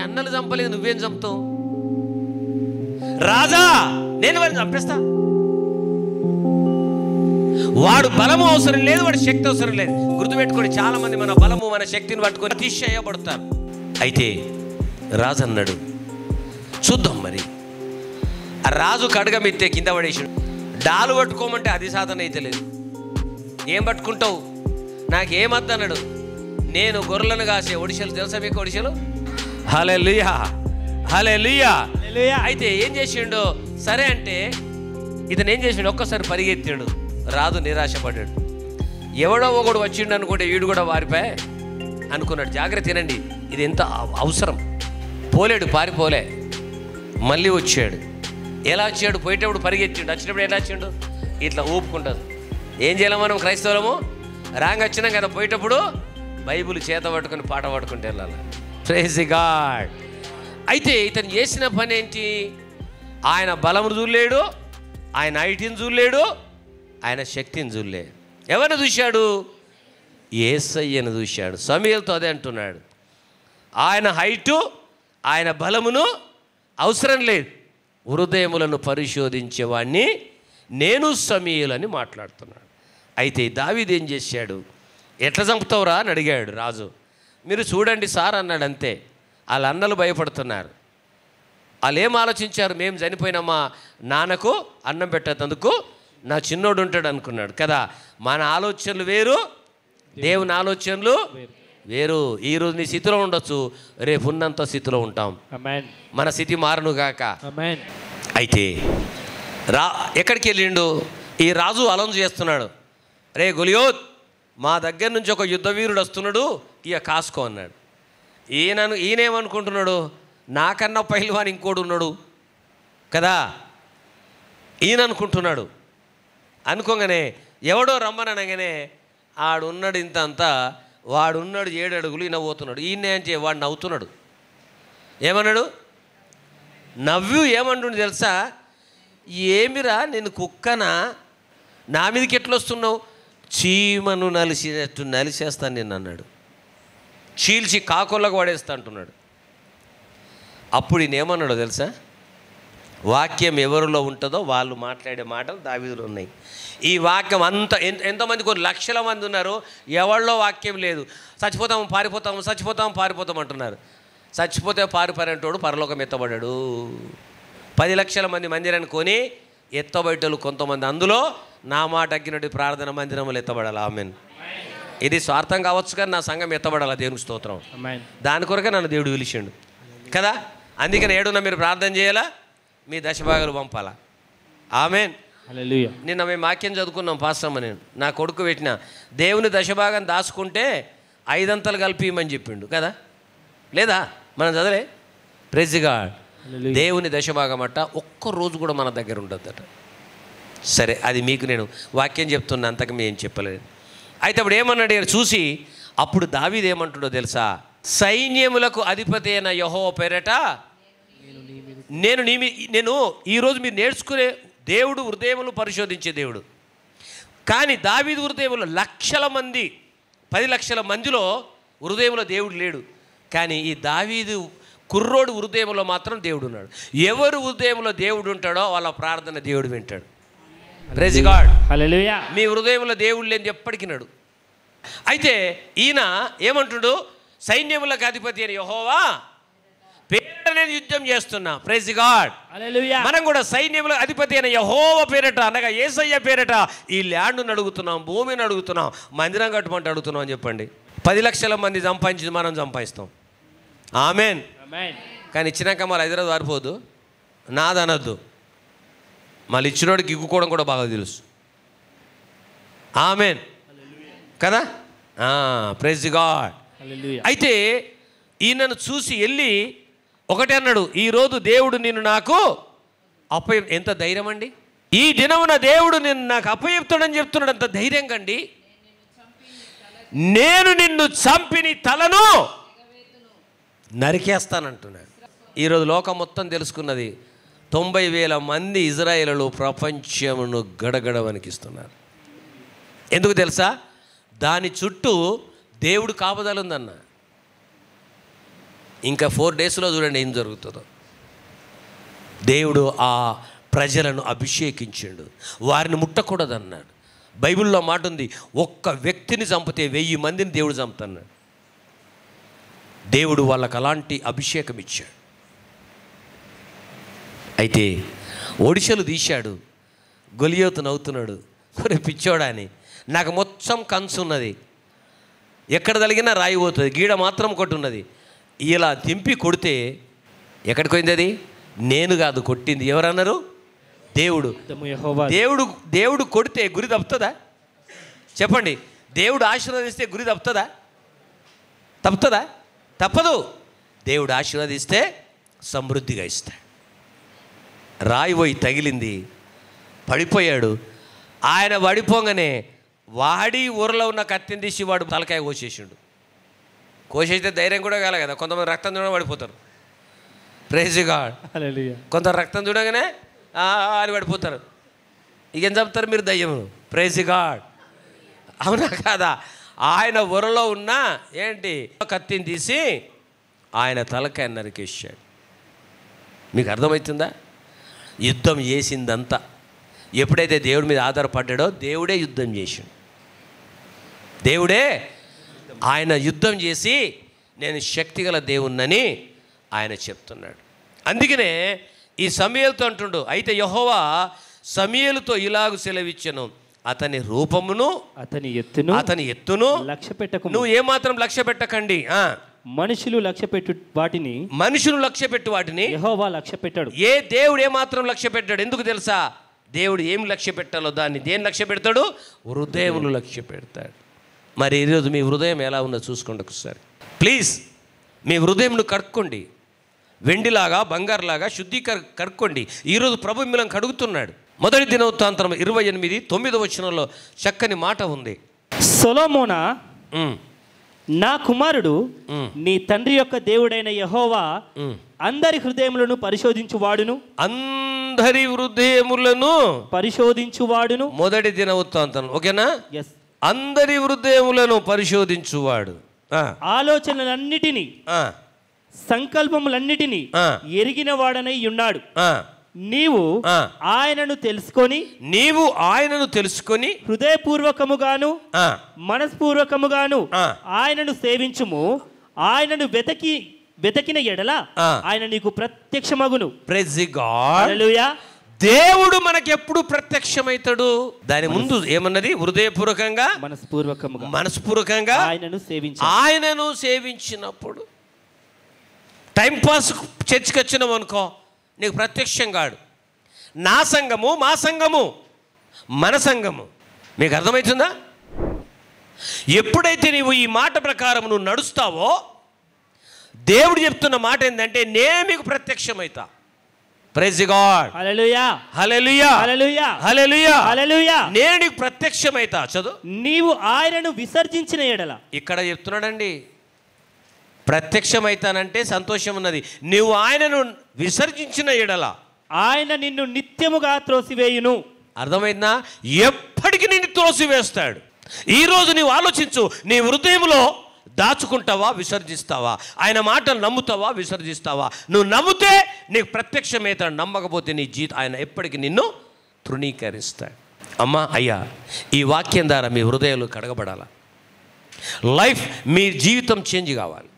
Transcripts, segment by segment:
అన్నలు చంపలేదు, నువ్వేం చంపుతావు? రాజా, నేను వాడిని చంపేస్తా. వాడు బలము అవసరం లేదు, వాడి శక్తి అవసరం లేదు. గుర్తుపెట్టుకోండి, చాలా మంది మన బలము మన శక్తిని పట్టుకొని అతిశయపడతారు. అయితే రాజు అన్నాడు, చూద్దాం మరి. ఆ రాజు కడగమెత్తే కింద పడేసాడు. డాలు పట్టుకోమంటే అది సాధన అయితే లేదు. ఏం పట్టుకుంటావు? నాకేమద్దు అన్నాడు. నేను గొర్రెలను కాసే ఒడిశలు, తెలుసా మీకు ఒడిశలు? హల్లెలూయా, హల్లెలూయా. అయితే ఏం చేసిండు? సరే అంటే ఇతను ఏం చేసిండు? ఒక్కసారి పరిగెత్తాడు. రాజు నిరాశపడ్డాడు. ఎవడో ఒకడు వచ్చిండు అనుకుంటే వీడు కూడా వారిపై అనుకున్నాడు. జాగ్రత్త తినండి, ఇది ఎంత అవసరం. పోలేడు, పారిపోలే, మళ్ళీ వచ్చాడు. ఎలా వచ్చాడు? పోయేటప్పుడు పరిగెత్తిండు, వచ్చినప్పుడు ఎలా వచ్చిండు? ఇట్లా ఊపుకుంటాడు. ఏం చేయాలి మనం క్రైస్తవులము? రాంగ్ వచ్చినాం కదా, పోయేటప్పుడు బైబిల్ చేత పట్టుకొని పాట పట్టుకుంటూ వెళ్ళాలి. Praise God. అయితే ఇతను చేసిన పని ఏంటి? ఆయన బలమును చూడలేడు, ఆయన హైట్ని చూడలేడు, ఆయన శక్తిని చూడలేడు. ఎవరిని చూశాడు? యేసయ్యను చూశాడు. సమూయేలుతో అదే అంటున్నాడు, ఆయన హైటు ఆయన బలమును అవసరం లేదు, హృదయములను పరిశోధించేవాడిని నేను సమూయేలు అని మాట్లాడుతున్నాడు. అయితే దావీదు ఏం చేశాడు? ఎట్లా చంపుతావురా అని అడిగాడు రాజు. మీరు చూడండి సార్ అన్నాడు. అంతే. వాళ్ళ అన్నలు భయపడుతున్నారు. వాళ్ళు ఏం ఆలోచించారు? మేము చనిపోయినా మా నాన్నకు అన్నం పెట్టేందుకు నా చిన్నోడు ఉంటాడు అనుకున్నాడు కదా. మన ఆలోచనలు వేరు, దేవుని ఆలోచనలు వేరు. ఈరోజు నీ స్థితిలో ఉండొచ్చు, రేపు ఉన్నంత స్థితిలో ఉంటాం. మన స్థితి మారనుగాక. అయితే ఎక్కడికి వెళ్ళిండు? ఈ రాజు అలౌన్స్ చేస్తున్నాడు. రే గొలియోత్, మా దగ్గర నుంచి ఒక యుద్ధ వీరుడు వస్తున్నాడు, ఇక కాసుకో అన్నాడు. ఈయనేమనుకుంటున్నాడు? నాకన్నా పైల్వాన్ ఇంకోడు ఉన్నాడు కదా, ఈయన అనుకుంటున్నాడు. అనుకోగానే ఎవడో రమ్మనగానే ఆడున్నాడు ఇంత అంతా, వాడున్నాడు 7 అడుగులు, ఈయన పోతున్నాడు. ఈయన అంటే వాడు నవ్వుతున్నాడు. ఏమన్నాడు? నవ్వు ఏమంటుండు తెలుసా? ఏమిరా నేను కుక్కనా, నా మీదకి ఎట్లా వస్తున్నావు? చీమను నలిసినట్టు నలిసేస్తాను నేను అన్నాడు. చీల్చి కాకొల్లకు పడేస్తా అంటున్నాడు. అప్పుడు ఈయన ఏమన్నాడో తెలుసా? వాక్యం ఎవరిలో ఉంటుందో వాళ్ళు మాట్లాడే మాటలు దావీదులో ఉన్నాయి. ఈ వాక్యం అంత ఎంతమంది, కొన్ని లక్షల మంది ఉన్నారు, ఎవరిలో వాక్యం లేదు. చచ్చిపోతాము పారిపోతాము, చచ్చిపోతాము పారిపోతాం అంటున్నారు. చచ్చిపోతే పారిపోయారంటోడు పరలోకం ఎత్తబడ్డాడు. 10 లక్షల మంది మందిరాన్ని కొని ఎత్తబడ్డలు కొంతమంది, అందులో నా మాట అగ్గినట్టు ప్రార్థన మందిరములు ఎత్తబడాలి. ఆమెన్. ఇది స్వార్థం కావచ్చు కానీ నా సంఘం ఎత్తబడాలి. దేవునికి స్తోత్రం. దాని కొరకే నన్ను దేవుడు పిలిచిండు కదా. అందుకని ఏడున్నా మీరు ప్రార్థన చేయాలా, మీ దశభాగాలు పంపాలా. ఆమెన్. నిన్న మేము వాక్యం చదువుకున్నాం పాస్టమ్మ, నేను నా కొడుకు పెట్టిన దేవుని దశభాగం దాచుకుంటే 5 అంతలు కలిపి ఇమ్మని చెప్పిండు కదా, లేదా? మనం చదవలే? Praise God. దేవుని దశభాగం అట్ట ఒక్కరోజు కూడా మన దగ్గర ఉండొద్దట. సరే, అది మీకు నేను వాక్యం చెప్తున్నా, అంతకు మేము ఏం చెప్పలేదు. అయితే అప్పుడు ఏమన్నాడు చూసి, అప్పుడు దావీదు ఏమంటాడో తెలుసా? సైన్యములకు అధిపతి అయిన యెహోవా పేరట నేను ఈరోజు మీరు నేర్చుకునే దేవుడు హృదయములు పరిశోధించే దేవుడు. కానీ దావీదు హృదయంలో లక్షల మంది, 10 లక్షల మందిలో హృదయంలో దేవుడు లేడు. కానీ ఈ దావీదు కుర్రోడు హృదయంలో మాత్రం దేవుడు ఉన్నాడు. ఎవరు హృదయంలో దేవుడు ఉంటాడో వాళ్ళ ప్రార్థన దేవుడు వింటాడు. Praise God. హల్లెలూయా. మీ హృదయంలో దేవుడు లేని ఎప్పటికీ నడు. అయితే ఈయన ఏమంటుడు? సైన్యములకు అధిపతి అని యెహోవా పేరట నేను యుద్ధం చేస్తున్నా. Praise God. హల్లెలూయా. మనం కూడా సైన్యములకు అధిపతి అయిన యెహోవా పేరట, అనగా యేసయ్య పేరట ఈ ల్యాండ్ను అడుగుతున్నాం, భూమిని అడుగుతున్నాం, మందిరం కట్టమంటే అడుగుతున్నాం అని చెప్పండి. 10 లక్షల మంది సంపాదించి మనం సంపాదిస్తాం. ఆమెన్. కానీ ఇచ్చినాక మళ్ళీ హైదరాబాద్ వారిపోదు, నాదనద్దు. మళ్ళీ ఇచ్చినోడికి ఇగ్గుకోవడం కూడా బాగా తెలుసు. ఆమెన్ కదా. Praise God. అయితే ఈయనను చూసి వెళ్ళి ఒకటే అన్నాడు, ఈరోజు దేవుడు నిన్ను నాకు ఎంత ధైర్యం అండి! ఈ దినమున దేవుడు నిన్ను నాకు అప్పచెప్తాడని చెప్తున్నాడు. అంత ధైర్యం కండి. నేను నిన్ను చంపిని తలను నరికేస్తానంటున్నాడు. ఈరోజు లోకం మొత్తం తెలుసుకున్నది, 90,000 మంది ఇజ్రాయేలు ప్రపంచమును గడగడ వణికిస్తున్నారు. ఎందుకు తెలుసా? దాని చుట్టూ దేవుడు కాపుదల ఉందన్న. ఇంకా 4 డేస్లో చూడండి ఏం జరుగుతుందో. దేవుడు ఆ ప్రజలను అభిషేకించాడు, వారిని ముట్టకూడదన్నాడు. బైబిల్లో మాట ఉంది, ఒక్క వ్యక్తిని చంపితే 1000 మందిని దేవుడు చంపుతున్నాడు. దేవుడు వాళ్ళకు అలాంటి అభిషేకం ఇచ్చాడు. అయితే ఒడిశలు తీశాడు. గొలియోతు నవ్వుతున్నాడు, మరి పిచ్చోడా అని, నాకు మొత్తం కంచు ఉన్నది, ఎక్కడ తగిలినా రాయి పోతుంది, గీడ మాత్రం కొట్టున్నది. ఇలా తింపి కొడితే ఎక్కడికి పోయింది అది? నేను కాదు కొట్టింది, ఎవరన్నారు? దేవుడు. దేవుడు దేవుడు కొడితే గురి తప్పుతుందా? చెప్పండి. దేవుడు ఆశీర్వదిస్తే గురి తప్పుతుందా? తప్పుతుందా? తప్పదు. దేవుడు ఆశీర్వదిస్తే సమృద్ధిగా ఇస్తాడు. రాయి పోయి తగిలింది, పడిపోయాడు. ఆయన పడిపోగానే వాడి ఊరలో ఉన్న కత్తిని తీసి వాడు తలకాయ కోసేసిండు. కోసేస్తే ధైర్యం కూడా కాలే కదా. కొంతమంది రక్తం చూడగా పడిపోతారు. Praise God. కొంత రక్తం చూడగానే అని పడిపోతారు. ఇకేం చెప్తారు మీరు? దయ్యం. Praise God. అవునా కాదా? ఆయన ఊరలో ఉన్న ఏంటి కత్తిని తీసి ఆయన తలకాయ నరికేసాడు. మీకు అర్థమవుతుందా? యుద్ధం చేసిందంతా ఎప్పుడైతే దేవుడి మీద ఆధారపడ్డాడో దేవుడే యుద్ధం చేసాడు. దేవుడే ఆయన యుద్ధం చేసి నేను శక్తిగల దేవుణ్ణని ఆయన చెప్తున్నాడు. అందుకనే ఈ సమూయేలుతో అంటుండు, అయితే యెహోవా సమూయేలుతో ఇలాగు సెలవిచ్చెను, అతని రూపమును అతని ఎత్తును లక్ష్య పెట్టకు. నువ్వు ఏమాత్రం లక్ష్య పెట్టకండి. మనుషులు లక్ష్య పెట్టు వాటిని యెహోవా లక్ష్య పెట్టాడు. ఏ దేవుడు ఏమాత్రం లక్ష్య పెట్టాడు? ఎందుకు తెలుసా? దేవుడు ఏం లక్ష్య పెట్టాలో దాన్ని దేని లక్ష్య పెడతాడు? హృదయమును లక్ష్య పెడతాడు. మరి ఈరోజు మీ హృదయం ఎలా ఉందో చూసుకోండి ఒకసారి ప్లీజ్. మీ హృదయంను కడుక్కోండి, వెండిలాగా బంగారులాగా కడుక్కోండి. ఈరోజు ప్రభు మిమ్మల్ని కడుగుతున్నాడు. మొదటి దినవృత్తాంతం 28:9 చక్కని మాట ఉంది. సొలొమోనా, నా కుమారుడు నీ తండ్రి యొక్క దేవుడైన యెహోవా అందరి హృదయములను పరిశోధించువాడును. అందరి హృదయములను పరిశోధించువాడును. మొదటి దినవృత్తాంతం. ఓకేనా? అందరి హృదయములను పరిశోధించువాడు. ఆలోచనలన్నిటినీ సంకల్పములన్నిటినీ ఎరిగిన వాడనై ఉన్నాడు. నీవు ఆయనను తెలుసుకొని హృదయపూర్వకముగాను మనస్పూర్వకముగాను ఆయనను సేవించుము. ఆయనను వెతకిన ఎడల ఆయన నీకు ప్రత్యక్షమగును. Praise God. హల్లెలూయా. దేవుడు మనకెప్పుడు ప్రత్యక్షమవుతాడు? దాని ముందు ఏమన్నది? హృదయపూర్వకంగా మనస్పూర్వకంగా ఆయనను సేవించినప్పుడు. టైంపాస్ చర్చికి వచ్చినావు అనుకో, నీకు ప్రత్యక్షం కాడు. నా సంఘము, మా సంఘము, మన సంఘము. మీకు అర్థమవుతుందా? ఎప్పుడైతే నీవు ఈ మాట ప్రకారం నువ్వు నడుస్తావో, దేవుడు చెప్తున్న మాట ఏంటంటే నేనే మీకు ప్రత్యక్షమవుతా. Praise God. హల్లెలూయా, హల్లెలూయా, హల్లెలూయా, హల్లెలూయా, హల్లెలూయా. నేను నీకు ప్రత్యక్షమైతా. చదువు. నీవు ఆయనను విసర్జించిన ఎడల. ఇక్కడ చెప్తున్నాడండి, ప్రత్యక్షమైతానంటే సంతోషం ఉన్నది. నీవు ఆయనను విసర్జించిన ఎడల ఆయన నిన్ను నిత్యముగా త్రోసివేయును. అర్థమైందా? ఎప్పటికీ నిన్ను త్రోసివేస్తాడు. ఈరోజు నీవు ఆలోచించు, నీ హృదయంలో దాచుకుంటావా, విసర్జిస్తావా? ఆయన మాటలు నమ్ముతావా, విసర్జిస్తావా? నువ్వు నమ్మితే నీకు ప్రత్యక్షమవుతాడు, నమ్మకపోతే నీ ఆయన ఎప్పటికీ నిన్ను తృణీకరిస్తాడు. అమ్మా, అయ్యా, ఈ వాక్యం ద్వారా మీ హృదయాలు కడగబడాలా? లైఫ్, మీ జీవితం చేంజ్ కావాలి.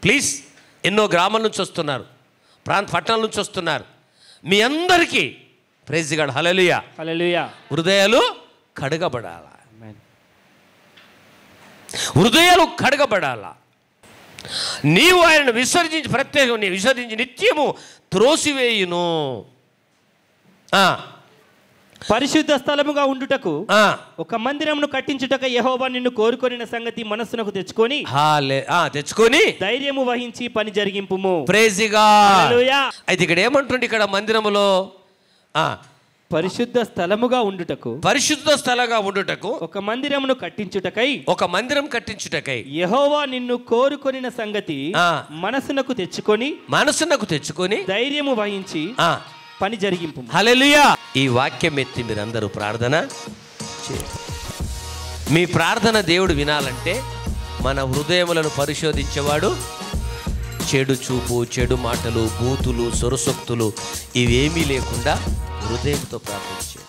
ప్లీజ్. ఎన్నో గ్రామాల నుంచి వస్తున్నారు, పట్టణాల నుంచి వస్తున్నారు. మీ అందరికీ ప్రైజ్ గాడ్. హల్లెలూయా, హల్లెలూయా. హృదయాలు కడగబడాలా, హృదయాలు కడగబడాలా. నీవు ఆయనను విసర్జించి నిత్యము త్రోసివేయును. పరిశుద్ధ స్థలముగా ఉండుటకు ఒక మందిరమును కట్టించుటకు యెహోవా నిన్ను కోరుకొనిన సంగతి మనస్సునకు తెచ్చుకొని ధైర్యము వహించి పని జరిగింపుము. Praise God. హల్లెలూయా. అయితే ఇక్కడ ఏమంటుంది? ఇక్కడ మందిరములో పరిశుద్ధ స్థలముగా ఉండుటకు ఒక మందిరం కట్టించుటకై యెహోవా నిన్ను కోరుకొనిన సంగతి మనసునకు తెచ్చుకొని ధైర్యము వహించి పని జరిగింపు. హల్లెలూయా. ఈ వాక్యం ఎత్తి మీరందరూ ప్రార్థన చేయండి. మీ ప్రార్థన దేవుడు వినాలంటే మన హృదయములను పరిశోధించేవాడు చెడు చూపు, చెడు మాటలు, బూతులు, సొరసొక్తులు ఇవేమీ లేకుండా హృదయంతో ప్రార్థించే